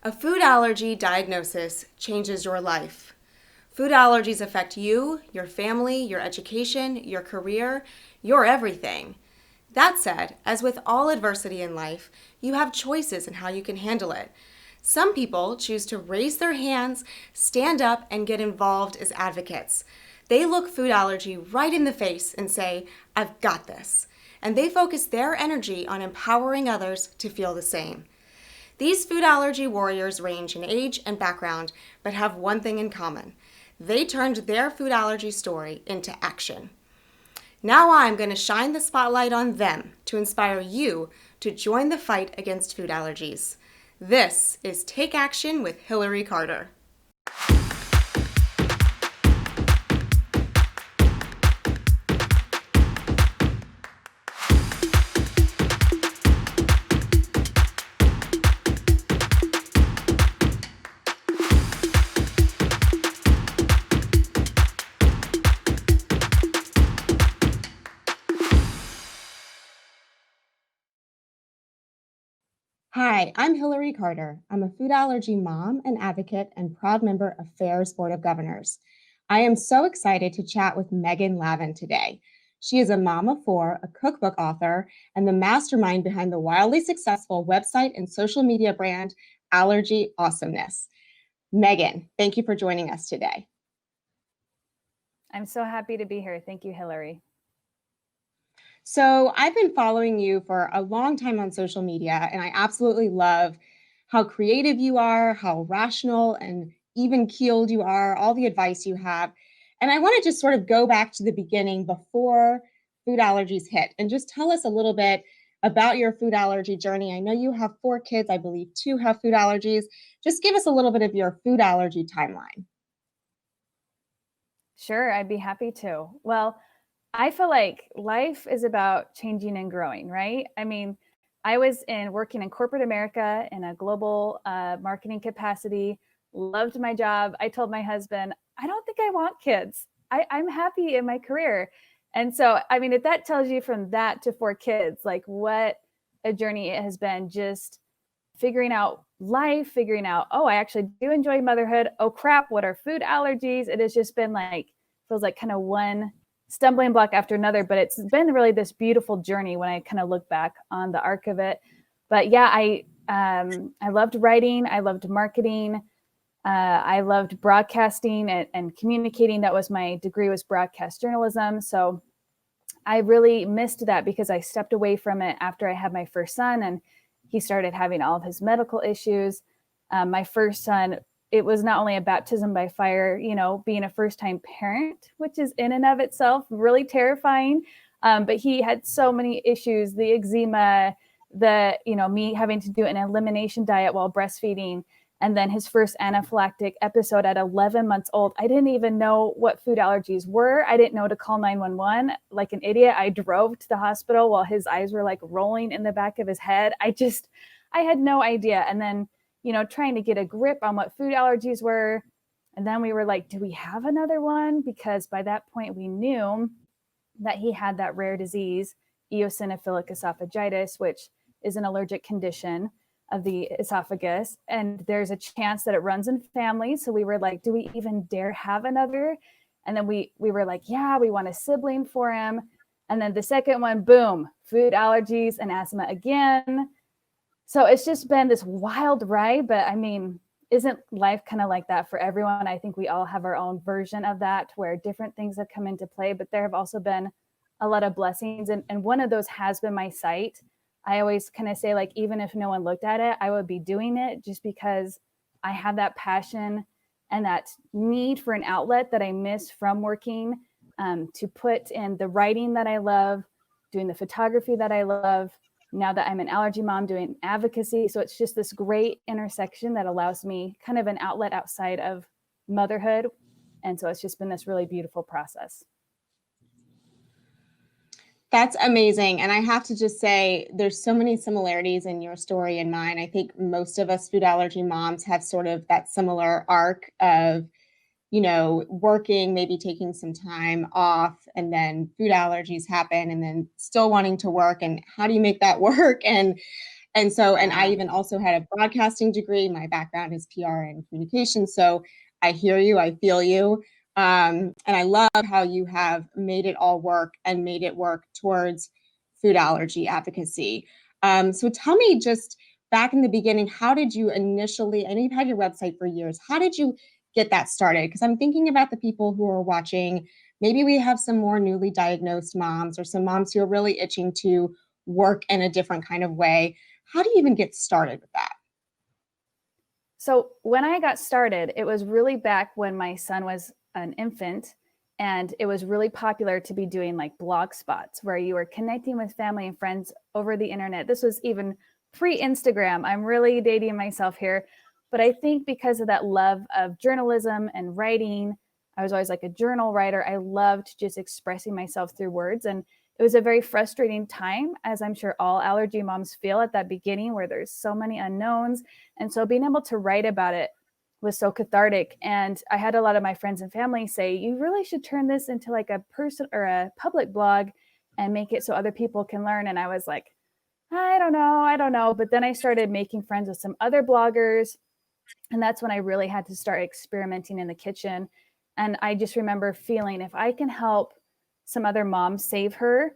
A food allergy diagnosis changes your life. Food allergies affect you, your family, your education, your career, your everything. That said, as with all adversity in life, you have choices in how you can handle it. Some people choose to raise their hands, stand up, and get involved as advocates. They look food allergy right in the face and say, I've got this. And they focus their energy on empowering others to feel the same. These food allergy warriors range in age and background, but have one thing in common. They turned their food allergy story into action. Now I'm going to shine the spotlight on them to inspire you to join the fight against food allergies. This is Take Action with Hillary Carter. Hi, I'm Hillary Carter. I'm a food allergy mom, an advocate, and proud member of FAIR's Board of Governors. I am so excited to chat with Megan Lavin today. She is a mom of four, a cookbook author, and the mastermind behind the wildly successful website and social media brand Allergy Awesomeness. Megan, thank you for joining us today. I'm so happy to be here. Thank you, Hillary. So I've been following you for a long time on social media, and I absolutely love how creative you are, how rational and even keeled you are, all the advice you have. And I want to just sort of go back to the beginning before food allergies hit and just tell us a little bit about your food allergy journey. I know you have four kids, I believe two have food allergies. Just give us a little bit of your food allergy timeline. Sure, I'd be happy to. Well, I feel like life is about changing and growing, right? I mean, I was working in corporate America in a global marketing capacity, loved my job. I told my husband, I don't think I want kids. I'm happy in my career. And so, I mean, if that tells you from that to four kids, like what a journey it has been, just figuring out life, figuring out, oh, I actually do enjoy motherhood. Oh, crap, what are food allergies? It has just been like, feels like kind of one stumbling block after another, but it's been really this beautiful journey when I kind of look back on the arc of it. But yeah, I loved writing. I loved marketing. I loved broadcasting and communicating. That was my degree, was broadcast journalism. So I really missed that because I stepped away from it after I had my first son and he started having all of his medical issues. My first son, it was not only a baptism by fire, you know, being a first time parent, which is in and of itself really terrifying. But he had so many issues, the eczema, me having to do an elimination diet while breastfeeding. And then his first anaphylactic episode at 11 months old. I didn't even know what food allergies were. I didn't know to call 911. Like an idiot, I drove to the hospital while his eyes were like rolling in the back of his head. I had no idea. And then, trying to get a grip on what food allergies were. And then we were like, do we have another one? Because by that point, we knew that he had that rare disease, eosinophilic esophagitis, which is an allergic condition of the esophagus. And there's a chance that it runs in families. So we were like, do we even dare have another? And then we were like, yeah, we want a sibling for him. And then the second one, boom, food allergies and asthma again. So it's just been this wild ride. But I mean, isn't life kind of like that for everyone? I think we all have our own version of that where different things have come into play, but there have also been a lot of blessings. And one of those has been my site. I always kind of say, like, even if no one looked at it, I would be doing it just because I have that passion and that need for an outlet that I miss from working, to put in the writing that I love, doing the photography that I love. Now that I'm an allergy mom, doing advocacy. So it's just this great intersection that allows me kind of an outlet outside of motherhood. And so it's just been this really beautiful process. That's amazing. And I have to just say, there's so many similarities in your story and mine. I think most of us food allergy moms have sort of that similar arc of, working, maybe taking some time off, and then food allergies happen, and then still wanting to work. And how do you make that work? And And so, and I even also had a broadcasting degree. My background is PR and communication. So I hear you, I feel you. And I love how you have made it all work and made it work towards food allergy advocacy. So tell me, just back in the beginning, how did you initially, I know you've had your website for years, how did you get that started? Because I'm thinking about the people who are watching. Maybe we have some more newly diagnosed moms or some moms who are really itching to work in a different kind of way. How do you even get started with that? So when I got started, it was really back when my son was an infant, and it was really popular to be doing like blog spots where you were connecting with family and friends over the internet. This was even pre-Instagram. I'm really dating myself here. But I think because of that love of journalism and writing, I was always like a journal writer. I loved just expressing myself through words. And it was a very frustrating time, as I'm sure all allergy moms feel at that beginning, where there's so many unknowns. And so being able to write about it was so cathartic. And I had a lot of my friends and family say, you really should turn this into like a person or a public blog and make it so other people can learn. And I was like, I don't know. But then I started making friends with some other bloggers. And that's when I really had to start experimenting in the kitchen. And I just remember feeling, if I can help some other moms save her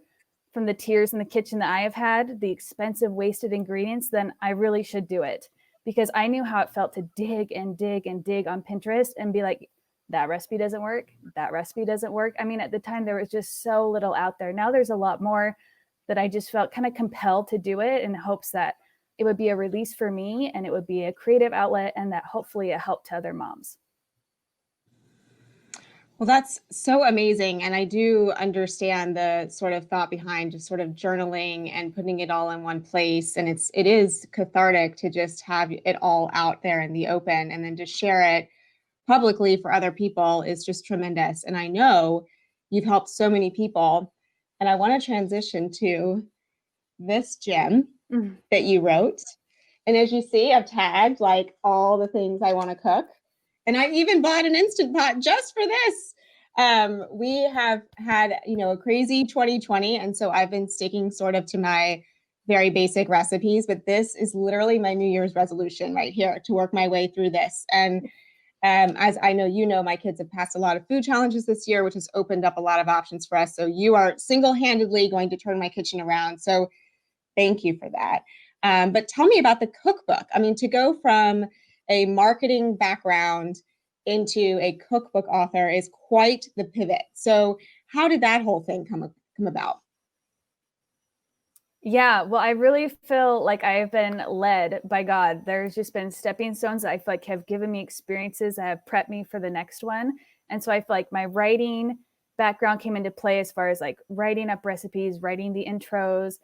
from the tears in the kitchen that I have had, the expensive wasted ingredients, then I really should do it. Because I knew how it felt to dig and dig and dig on Pinterest and be like, that recipe doesn't work. That recipe doesn't work. I mean, at the time, there was just so little out there. Now there's a lot more, that I just felt kind of compelled to do it in hopes that it would be a release for me and it would be a creative outlet, and that hopefully it helped to other moms. Well, that's so amazing. And I do understand the sort of thought behind just sort of journaling and putting it all in one place. And it is cathartic to just have it all out there in the open, and then to share it publicly for other people is just tremendous. And I know you've helped so many people. And I want to transition to this gem that you wrote. And as you see, I've tagged like all the things I want to cook. And I even bought an Instant Pot just for this. We have had, a crazy 2020. And so I've been sticking sort of to my very basic recipes, but this is literally my New Year's resolution right here, to work my way through this. And as I know, my kids have passed a lot of food challenges this year, which has opened up a lot of options for us. So you are single-handedly going to turn my kitchen around. So thank you for that. But tell me about the cookbook. I mean, to go from a marketing background into a cookbook author is quite the pivot. So how did that whole thing come about? Yeah, well, I really feel like I've been led by God. There's just been stepping stones that I feel like have given me experiences that have prepped me for the next one. And so I feel like my writing background came into play as far as like writing up recipes, writing the intros,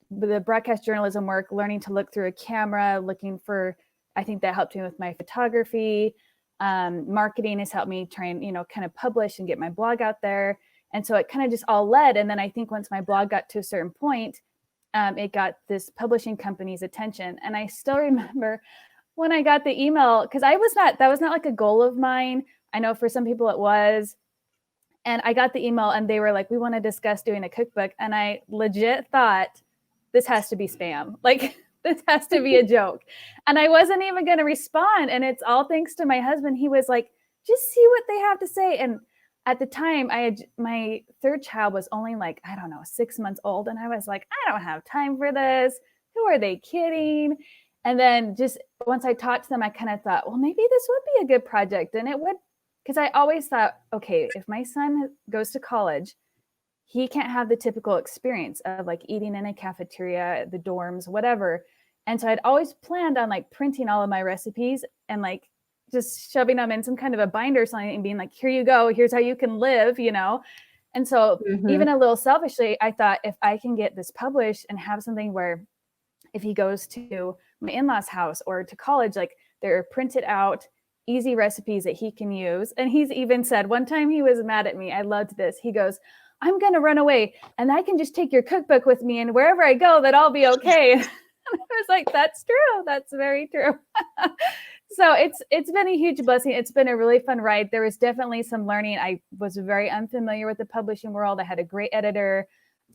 the broadcast journalism work, learning to look through a camera, I think that helped me with my photography. Marketing has helped me try and, kind of publish and get my blog out there. And so it kind of just all led. And then I think once my blog got to a certain point, it got this publishing company's attention. And I still remember when I got the email, because that was not like a goal of mine. I know for some people it was. And I got the email and they were like, we want to discuss doing a cookbook. And I legit thought, this has to be spam. Like, this has to be a joke. And I wasn't even going to respond. And it's all thanks to my husband. He was like, just see what they have to say. And at the time, my third child was only like, 6 months old. And I was like, I don't have time for this. Who are they kidding? And then just once I talked to them, I kind of thought, well, maybe this would be a good project. And it would, because I always thought, okay, if my son goes to college, he can't have the typical experience of like eating in a cafeteria, the dorms, whatever. And so I'd always planned on like printing all of my recipes and like just shoving them in some kind of a binder or something and being like, here you go, here's how you can live, And so even a little selfishly, I thought, if I can get this published and have something where if he goes to my in-laws' house or to college, like they're printed out, easy recipes that he can use. And he's even said, one time he was mad at me. I loved this. He goes, I'm going to run away and I can just take your cookbook with me, and wherever I go, that I'll be okay. And I was like, that's true. That's very true. So it's been a huge blessing. It's been a really fun ride. There was definitely some learning. I was very unfamiliar with the publishing world. I had a great editor.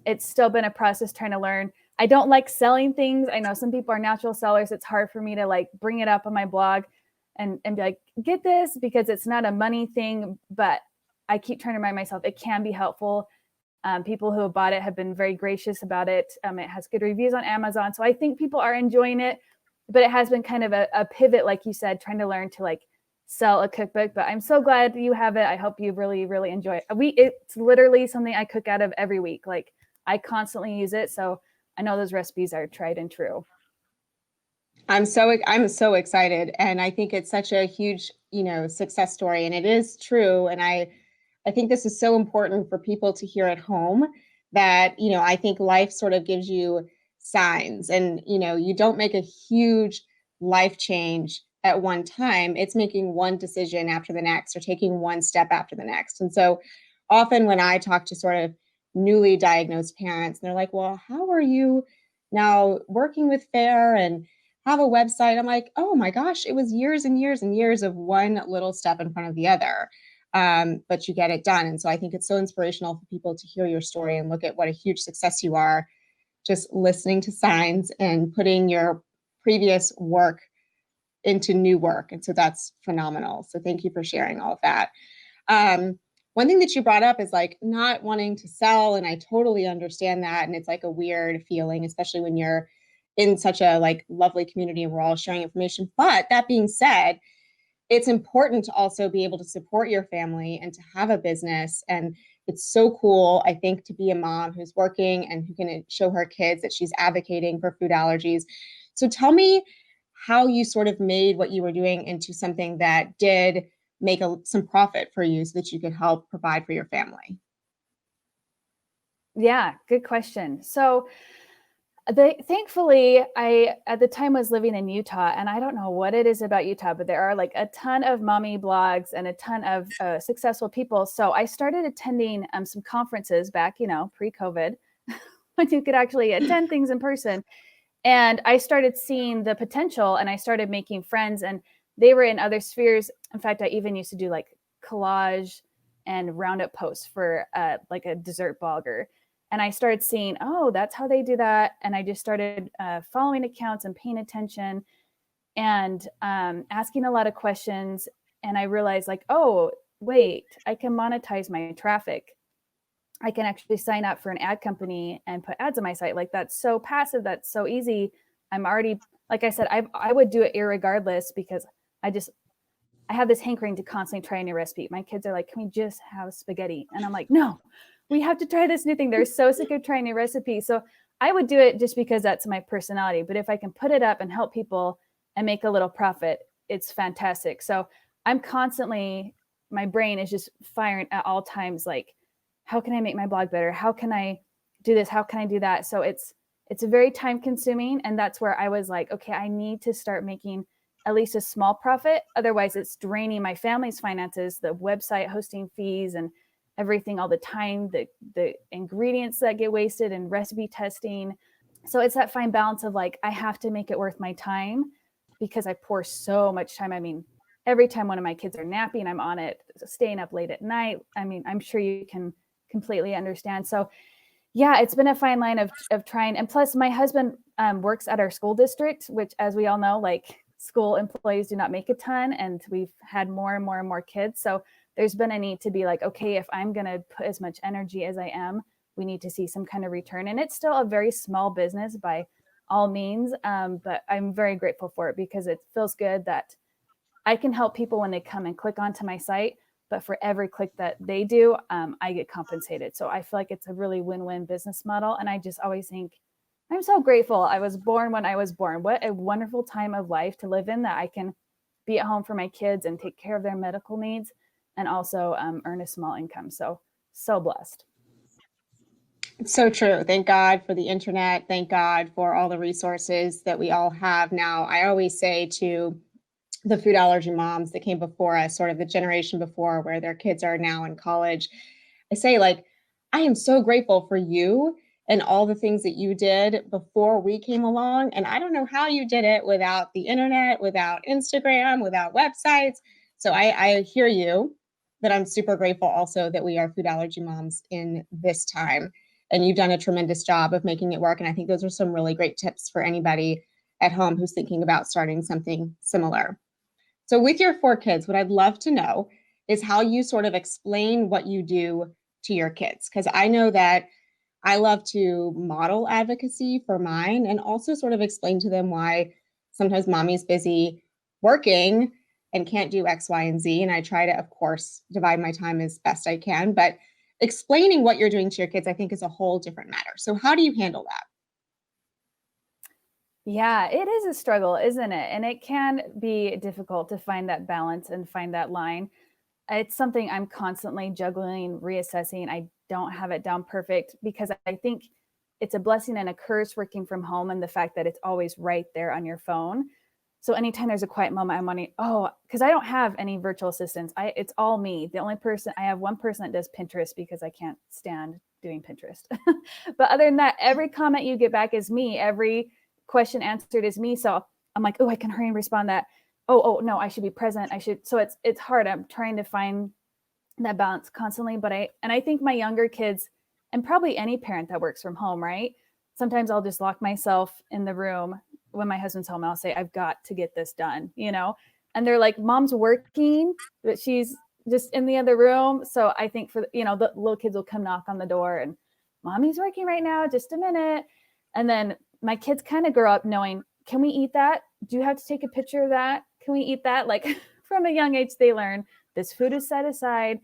It's still been a process trying to learn. I don't like selling things. I know some people are natural sellers. It's hard for me to like bring it up on my blog and be like, get this, because it's not a money thing, but I keep trying to remind myself it can be helpful. People who have bought it have been very gracious about it. It has good reviews on Amazon. So I think people are enjoying it, but it has been kind of a pivot, like you said, trying to learn to like sell a cookbook. But I'm so glad you have it. I hope you really, really enjoy it. It's literally something I cook out of every week. Like I constantly use it. So I know those recipes are tried and true. I'm so excited, and I think it's such a huge, success story, and it is true. And I think this is so important for people to hear at home that, I think life sort of gives you signs, and, you don't make a huge life change at one time. It's making one decision after the next or taking one step after the next. And so often when I talk to sort of newly diagnosed parents, they're like, well, how are you now working with FAIR and have a website? I'm like, oh my gosh, it was years and years and years of one little step in front of the other. But you get it done. And so I think it's so inspirational for people to hear your story and look at what a huge success you are, just listening to signs and putting your previous work into new work. And so that's phenomenal. So thank you for sharing all of that. One thing that you brought up is like not wanting to sell. And I totally understand that. And it's like a weird feeling, especially when you're in such a like lovely community and we're all sharing information. But that being said, it's important to also be able to support your family and to have a business. And it's so cool, I think, to be a mom who's working and who can show her kids that she's advocating for food allergies. So tell me how you sort of made what you were doing into something that did make some profit for you so that you could help provide for your family. Yeah, good question. So thankfully, I at the time was living in Utah, and I don't know what it is about Utah, but there are like a ton of mommy blogs and a ton of successful people. So I started attending some conferences back, pre-COVID, when you could actually attend things in person. And I started seeing the potential, and I started making friends, and they were in other spheres. In fact, I even used to do like collage and roundup posts for like a dessert blogger. And I started seeing, oh, that's how they do that. And I just started following accounts and paying attention and asking a lot of questions. And I realized like, oh, wait, I can monetize my traffic. I can actually sign up for an ad company and put ads on my site. Like that's so passive. That's so easy. I'm already, like I said, I would do it irregardless because I have this hankering to constantly try a new recipe. My kids are like, can we just have spaghetti? And I'm like, no, we have to try this new thing. They're so sick of trying new recipes. So I would do it just because that's my personality. But if I can put it up and help people and make a little profit, it's fantastic. So I'm constantly, my brain is just firing at all times. Like, how can I make my blog better? How can I do this? How can I do that? So it's very time consuming. And that's where I was like, okay, I need to start making at least a small profit. Otherwise it's draining my family's finances, the website hosting fees and everything, all the time, the ingredients that get wasted and recipe testing. So it's that fine balance of like, I have to make it worth my time because I pour so much time. I mean, every time one of my kids are napping, I'm on it, staying up late at night. I mean, I'm sure you can completely understand. So yeah, it's been a fine line of trying. And plus my husband works at our school district, which as we all know, like school employees do not make a ton. And we've had more and more and more kids. So there's been a need to be like, okay, if I'm going to put as much energy as I am, we need to see some kind of return. And it's still a very small business by all means. But I'm very grateful for it because it feels good that I can help people when they come and click onto my site. But for every click that they do, I get compensated. So I feel like it's a really win-win business model. And I just always think, I'm so grateful I was born when I was born. What a wonderful time of life to live in that I can be at home for my kids and take care of their medical needs and also earn a small income. So blessed. It's so true. Thank God for the internet. Thank God for all the resources that we all have now. I always say to the food allergy moms that came before us, sort of the generation before where their kids are now in college, I say like, I am so grateful for you and all the things that you did before we came along. And I don't know how you did it without the internet, without Instagram, without websites. So I hear you, but I'm super grateful also that we are food allergy moms in this time. And you've done a tremendous job of making it work. And I think those are some really great tips for anybody at home who's thinking about starting something similar. So with your 4 kids, what I'd love to know is how you sort of explain what you do to your kids. Because I know that I love to model advocacy for mine and also sort of explain to them why sometimes mommy's busy working and can't do X, Y, and Z. And I try to, of course, divide my time as best I can. But explaining what you're doing to your kids, I think, is a whole different matter. So how do you handle that? Yeah, it is a struggle, isn't it? And it can be difficult to find that balance and find that line. It's something I'm constantly juggling, reassessing. I don't have it down perfect because I think it's a blessing and a curse working from home, and the fact that it's always right there on your phone. So anytime there's a quiet moment, I'm wondering, because I don't have any virtual assistants. It's all me. The only person, I have one person that does Pinterest because I can't stand doing Pinterest. But other than that, every comment you get back is me. Every question answered is me. So I'm like, I can hurry and respond that. Oh no, I should be present. So it's hard. I'm trying to find that balance constantly. But I think my younger kids, and probably any parent that works from home, right? Sometimes I'll just lock myself in the room when my husband's home. I'll say, I've got to get this done, and they're like, Mom's working, but she's just in the other room. So I think for, the little kids will come knock on the door and Mommy's working right now, just a minute. And then my kids kind of grow up knowing, can we eat that? Do you have to take a picture of that? Can we eat that? Like from a young age, they learn this food is set aside.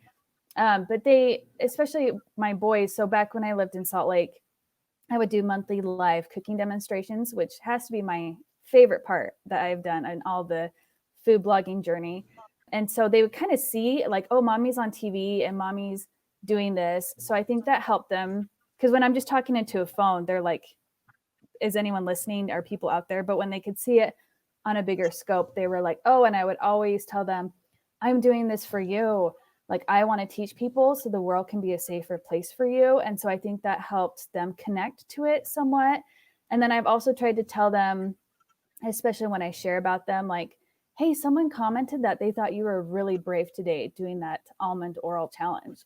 But they, especially my boys. So back when I lived in Salt Lake, I would do monthly live cooking demonstrations, which has to be my favorite part that I've done in all the food blogging journey. And so they would kind of see like, oh, mommy's on TV and mommy's doing this. So I think that helped them, because when I'm just talking into a phone, they're like, is anyone listening? Are people out there? But when they could see it on a bigger scope, they were like, oh, and I would always tell them, I'm doing this for you. Like, I want to teach people so the world can be a safer place for you. And so I think that helped them connect to it somewhat. And then I've also tried to tell them, especially when I share about them, like, hey, someone commented that they thought you were really brave today doing that almond oral challenge.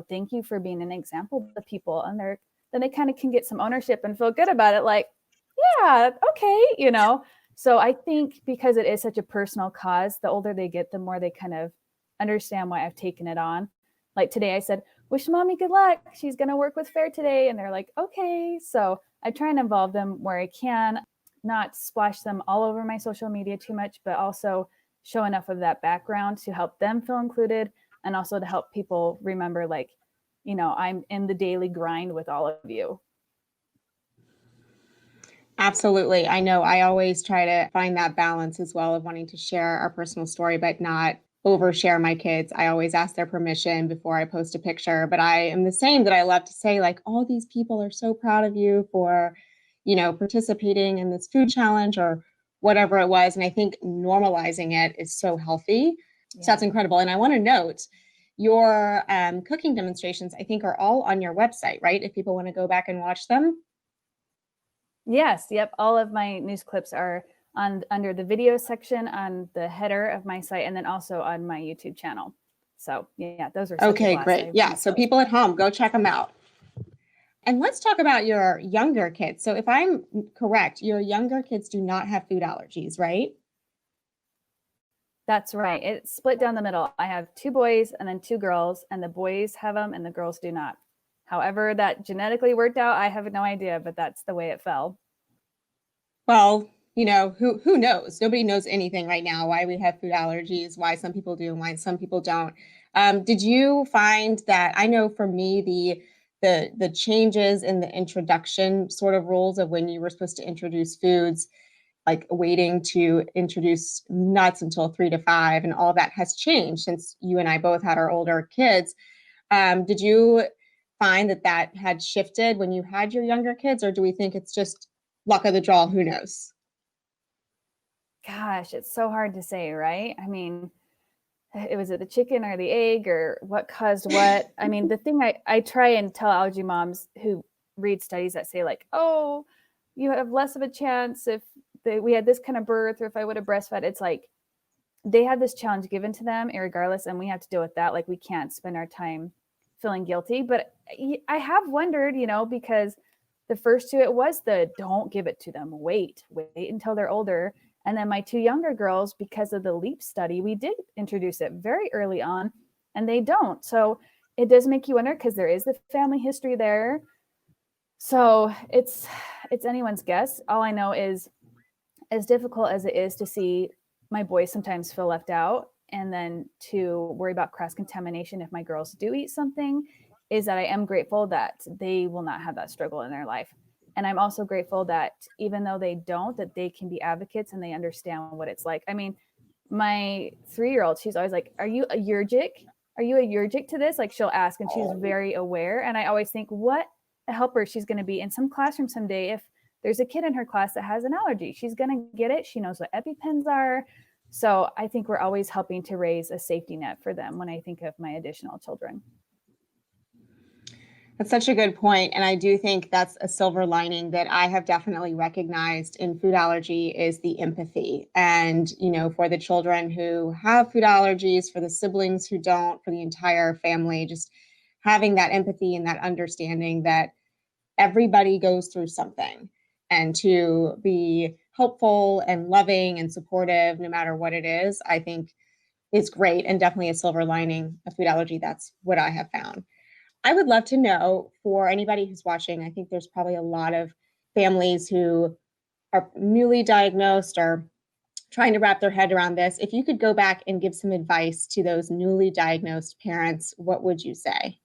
Thank you for being an example to people. And then they kind of can get some ownership and feel good about it. Like, yeah, okay. So I think because it is such a personal cause, the older they get, the more they kind of understand why I've taken it on. Like today I said, wish mommy good luck. She's going to work with Fair today. And they're like, okay. So I try and involve them where I can, not splash them all over my social media too much, but also show enough of that background to help them feel included. And also to help people remember, like, I'm in the daily grind with all of you. Absolutely. I know I always try to find that balance as well of wanting to share our personal story, but not overshare my kids. I always ask their permission before I post a picture, but I am the same, that I love to say, like, all these people are so proud of you for, participating in this food challenge or whatever it was. And I think normalizing it is so healthy. Yeah. So that's incredible. And I want to note your cooking demonstrations, I think, are all on your website, right? If people want to go back and watch them. Yes. Yep. All of my news clips are under the video section on the header of my site, and then also on my YouTube channel. So yeah, those are okay, great. Yeah. So people at home, go check them out. And let's talk about your younger kids. So if I'm correct, your younger kids do not have food allergies, right? That's right. It's split down the middle. I have 2 boys and then 2 girls, and the boys have them and the girls do not. However, that genetically worked out, I have no idea, but that's the way it fell. Well, who knows? Nobody knows anything right now, why we have food allergies, why some people do and why some people don't. Did you find that, I know for me, the changes in the introduction sort of rules of when you were supposed to introduce foods, like waiting to introduce nuts until 3 to 5, and all that has changed since you and I both had our older kids. Did you find that had shifted when you had your younger kids, or do we think it's just luck of the draw? Who knows? Gosh, it's so hard to say, right? I mean, it was it the chicken or the egg or what caused what? I mean, the thing I try and tell allergy moms who read studies that say, like, oh, you have less of a chance if we had this kind of birth or if I would have breastfed. It's like they have this challenge given to them irregardless, and we have to deal with that. Like, we can't spend our time feeling guilty. But I have wondered, because the first two, it was the don't give it to them. Wait until they're older. And then my two younger girls, because of the LEAP study, we did introduce it very early on, and they don't. So it does make you wonder, because there is the family history there. So it's anyone's guess. All I know is, as difficult as it is to see my boys sometimes feel left out, and then to worry about cross-contamination if my girls do eat something, is that I am grateful that they will not have that struggle in their life. And I'm also grateful that even though they don't, that they can be advocates and they understand what it's like. I mean, my 3-year-old, she's always like, are you allergic? Are you allergic to this? Like, she'll ask, and she's very aware. And I always think, what a helper she's going to be in some classroom someday. If there's a kid in her class that has an allergy, she's going to get it. She knows what EpiPens are. So I think we're always helping to raise a safety net for them when I think of my additional children. That's such a good point. And I do think that's a silver lining that I have definitely recognized in food allergy is the empathy. And, for the children who have food allergies, for the siblings who don't, for the entire family, just having that empathy and that understanding that everybody goes through something, and to be helpful and loving and supportive no matter what it is, I think is great, and definitely a silver lining of food allergy. That's what I have found. I would love to know, for anybody who's watching, I think there's probably a lot of families who are newly diagnosed or trying to wrap their head around this. If you could go back and give some advice to those newly diagnosed parents, what would you say?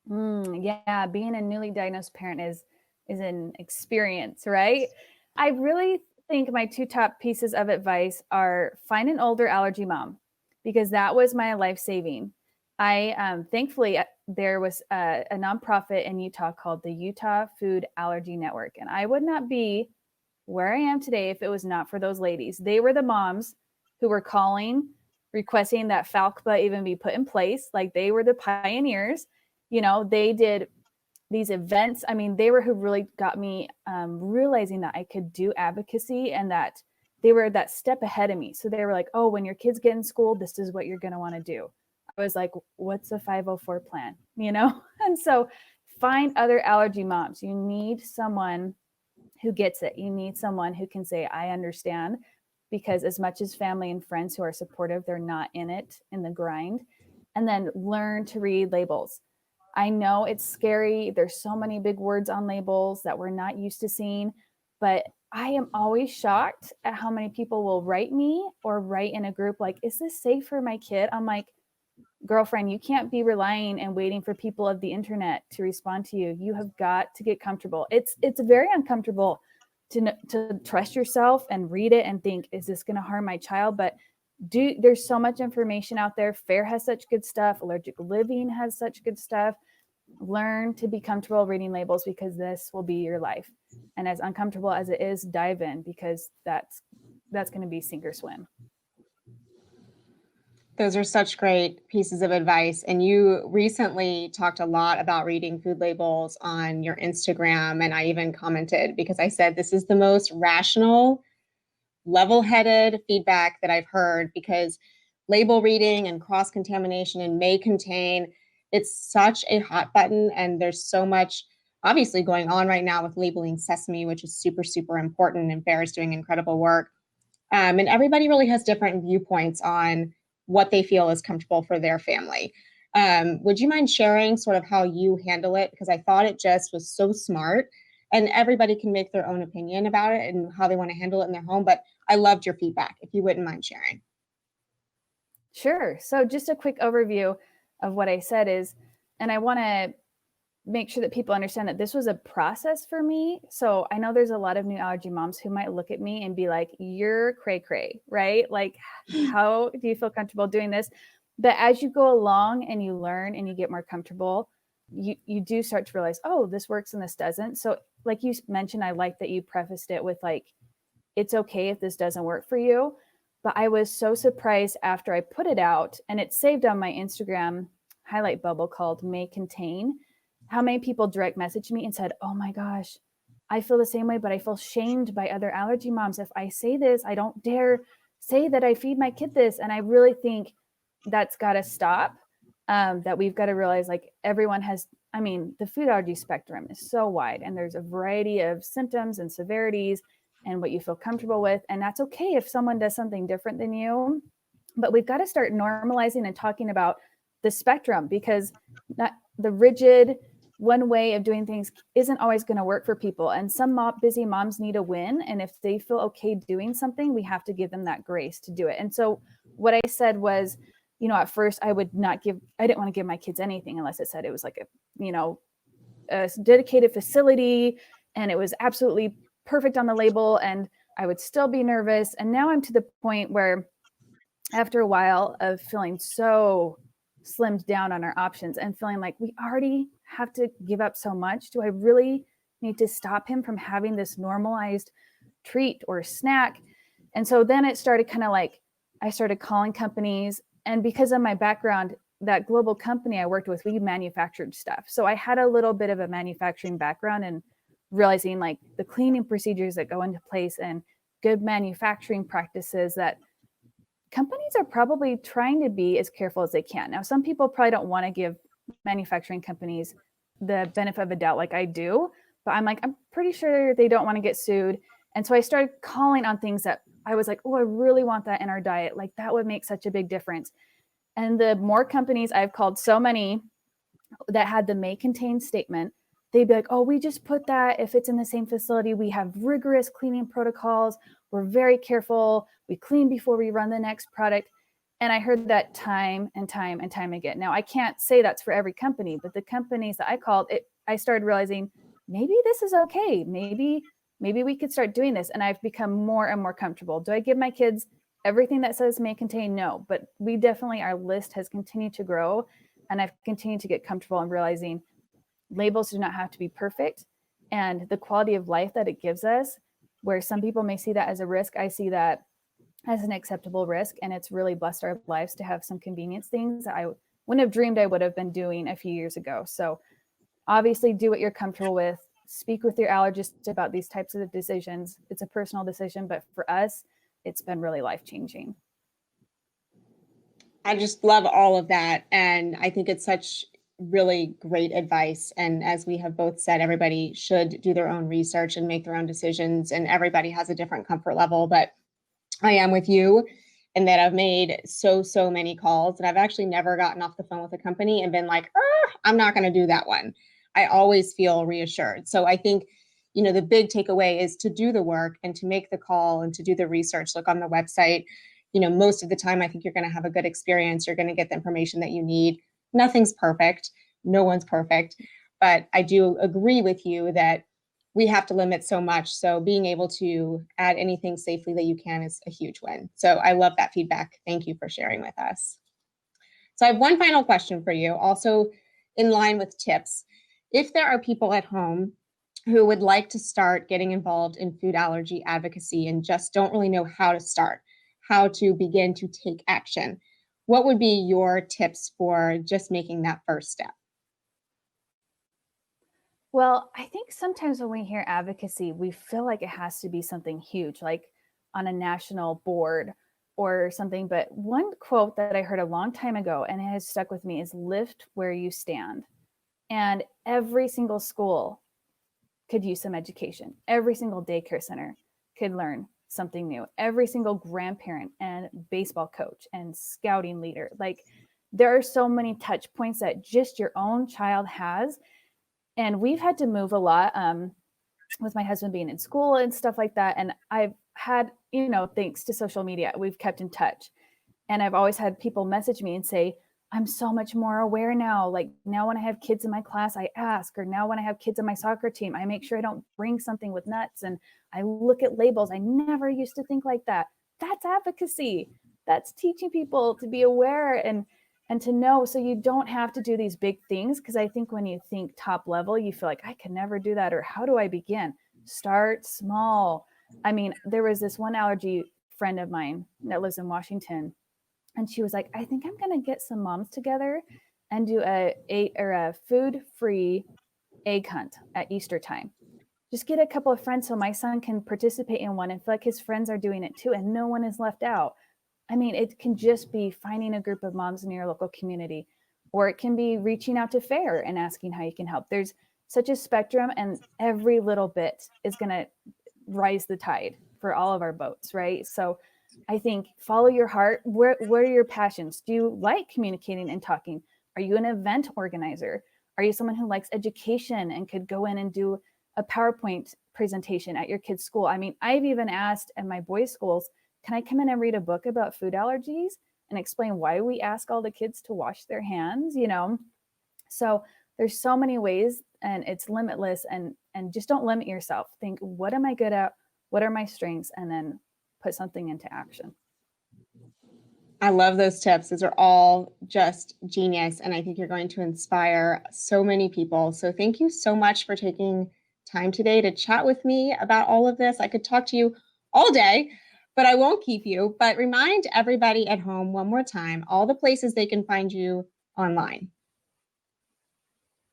Yeah, being a newly diagnosed parent is an experience, right? I really think my two top pieces of advice are: find an older allergy mom, because that was my life saving. I thankfully there was a nonprofit in Utah called the Utah Food Allergy Network, and I would not be where I am today if it was not for those ladies. They were the moms who were calling, requesting that FALCPA even be put in place. Like, they were the pioneers. They did these events. I mean, they were who really got me realizing that I could do advocacy, and that they were that step ahead of me. So they were like, oh, when your kids get in school, this is what you're going to want to do. I was like, what's a 504 plan? And so find other allergy moms. You need someone who gets it. You need someone who can say, I understand, because as much as family and friends who are supportive, they're not in it, in the grind. And then learn to read labels. I know it's scary. There's so many big words on labels that we're not used to seeing, but I am always shocked at how many people will write me or write in a group like, is this safe for my kid? I'm like, girlfriend, you can't be relying and waiting for people of the internet to respond to you. You have got to get comfortable. It's very uncomfortable to trust yourself and read it and think, is this going to harm my child? But there's so much information out there. FARE has such good stuff. Allergic Living has such good stuff. Learn to be comfortable reading labels, because this will be your life. And as uncomfortable as it is, dive in, because that's going to be sink or swim. Those are such great pieces of advice. And you recently talked a lot about reading food labels on your Instagram. And I even commented, because I said, this is the most rational, level-headed feedback that I've heard, because label reading and cross-contamination and may contain, it's such a hot button. And there's so much obviously going on right now with labeling sesame, which is super, super important. And FARE is doing incredible work. And everybody really has different viewpoints on what they feel is comfortable for their family. Would you mind sharing sort of how you handle it? Because I thought it just was so smart, and everybody can make their own opinion about it and how they want to handle it in their home. But I loved your feedback, if you wouldn't mind sharing. Sure. So just a quick overview of what I said is, and I want to make sure that people understand that this was a process for me. So I know there's a lot of new allergy moms who might look at me and be like, you're cray cray, right? Like, how do you feel comfortable doing this? But as you go along and you learn and you get more comfortable, you do start to realize, oh, this works and this doesn't. So like you mentioned, I like that you prefaced it with like, it's okay if this doesn't work for you. But I was so surprised after I put it out, and it's saved on my Instagram highlight bubble called May Contain, how many people direct messaged me and said, oh my gosh, I feel the same way, but I feel shamed by other allergy moms. If I say this, I don't dare say that I feed my kid this. And I really think that's got to stop. that we've got to realize, like, everyone has, the food allergy spectrum is so wide, and there's a variety of symptoms and severities and what you feel comfortable with. And that's okay if someone does something different than you, but we've got to start normalizing and talking about the spectrum, because not the rigid one way of doing things isn't always going to work for people. And some busy moms need a win. And if they feel okay doing something, we have to give them that grace to do it. And so what I said was, at first I didn't want to give my kids anything unless it said it was like a dedicated facility and it was absolutely perfect on the label, and I would still be nervous. And now I'm to the point where, after a while of feeling so slimmed down on our options and feeling like we already have to give up so much, do I really need to stop him from having this normalized treat or snack? And so then it started kind of like, I started calling companies, and because of my background, that global company I worked with, we manufactured stuff. So I had a little bit of a manufacturing background, and realizing like the cleaning procedures that go into place and good manufacturing practices, that companies are probably trying to be as careful as they can. Now, some people probably don't want to give manufacturing companies the benefit of a doubt like I do, but I'm pretty sure they don't want to get sued. And so I started calling on things that I was like, oh, I really want that in our diet. Like, that would make such a big difference. And the more companies I've called, so many that had the may contain statement, they'd be like, oh, we just put that if it's in the same facility. We have rigorous cleaning protocols. We're very careful. We clean before we run the next product. And I heard that time and time and time again. Now, I can't say that's for every company, but the companies that I called, I started realizing maybe this is okay. Maybe we could start doing this. And I've become more and more comfortable. Do I give my kids everything that says may contain? No, but we definitely, our list has continued to grow. And I've continued to get comfortable in realizing labels do not have to be perfect. And the quality of life that it gives us, where some people may see that as a risk, I see that as an acceptable risk. And it's really blessed our lives to have some convenience things that I wouldn't have dreamed I would have been doing a few years ago. So obviously do what you're comfortable with. Speak with your allergist about these types of decisions. It's a personal decision, but for us, it's been really life-changing. I just love all of that. And I think it's such really great advice. And as we have both said, everybody should do their own research and make their own decisions. And everybody has a different comfort level. But I am with you in that I've made so many calls, and I've actually never gotten off the phone with a company and been like, I'm not going to do that one. I always feel reassured. So I think, the big takeaway is to do the work and to make the call and to do the research. Look on the website. Most of the time, I think you're going to have a good experience. You're going to get the information that you need. Nothing's perfect. No one's perfect. But I do agree with you that we have to limit so much. So being able to add anything safely that you can is a huge win. So I love that feedback. Thank you for sharing with us. So I have one final question for you, also in line with tips. If there are people at home who would like to start getting involved in food allergy advocacy and just don't really know how to start, how to begin to take action, what would be your tips for just making that first step? Well, I think sometimes when we hear advocacy, we feel like it has to be something huge, like on a national board or something. But one quote that I heard a long time ago, and it has stuck with me, is lift where you stand. And every single school could use some education. Every single daycare center could learn something new. Every single grandparent and baseball coach and scouting leader, like, there are so many touch points that just your own child has. And we've had to move a lot with my husband being in school and stuff like that. And I've had, thanks to social media, we've kept in touch. And I've always had people message me and say, I'm so much more aware now. Like, now when I have kids in my class, I ask, or now when I have kids on my soccer team, I make sure I don't bring something with nuts. And I look at labels. I never used to think like that. That's advocacy. That's teaching people to be aware and to know, so you don't have to do these big things. Because I think when you think top level, you feel like I can never do that, or how do I begin? Start small. There was this one allergy friend of mine that lives in Washington, and she was like, I think I'm going to get some moms together and do a food-free egg hunt at Easter time. Just get a couple of friends so my son can participate in one and feel like his friends are doing it too, and no one is left out. It can just be finding a group of moms in your local community. or it can be reaching out to FAIR and asking how you can help. There's such a spectrum, and every little bit is going to rise the tide for all of our boats, right? So I think follow your heart. What are your passions? Do you like communicating and talking? Are you an event organizer? Are you someone who likes education and could go in and do a PowerPoint presentation at your kid's school? I mean, I've even asked at my boys' schools, can I come in and read a book about food allergies and explain why we ask all the kids to wash their hands, you know? So there's so many ways, and it's limitless, and just don't limit yourself. Think, what am I good at? What are my strengths? And then put something into action. I love those tips. Those are all just genius. And I think you're going to inspire so many people. So thank you so much for taking time today to chat with me about all of this. I could talk to you all day, but I won't keep you. But remind everybody at home one more time, all the places they can find you online.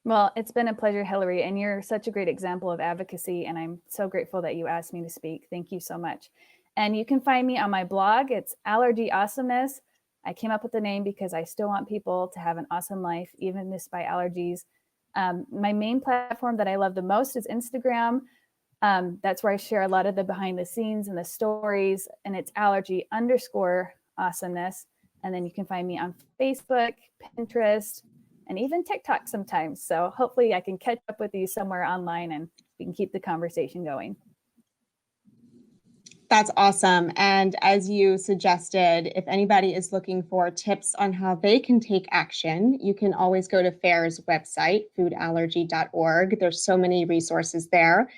Well, it's been a pleasure, Hillary, and you're such a great example of advocacy, and I'm so grateful that you asked me to speak. Thank you so much. And you can find me on my blog. It's Allergy Awesomeness. I came up with the name because I still want people to have an awesome life, even missed by allergies. My main platform that I love the most is Instagram. That's where I share a lot of the behind the scenes and the stories, and it's allergy_awesomeness. And then you can find me on Facebook, Pinterest, and even TikTok sometimes. So hopefully I can catch up with you somewhere online and we can keep the conversation going. That's awesome. And as you suggested, if anybody is looking for tips on how they can take action, you can always go to FAIR's website, foodallergy.org. There's so many resources there.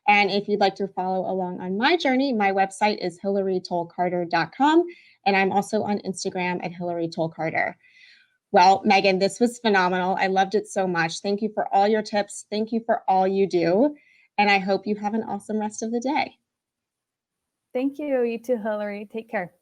And if you'd like to follow along on my journey, my website is hillarytollcarter.com. And I'm also on Instagram at hillarytollcarter. Well, Megan, this was phenomenal. I loved it so much. Thank you for all your tips. Thank you for all you do. And I hope you have an awesome rest of the day. Thank you. You too, Hillary. Take care.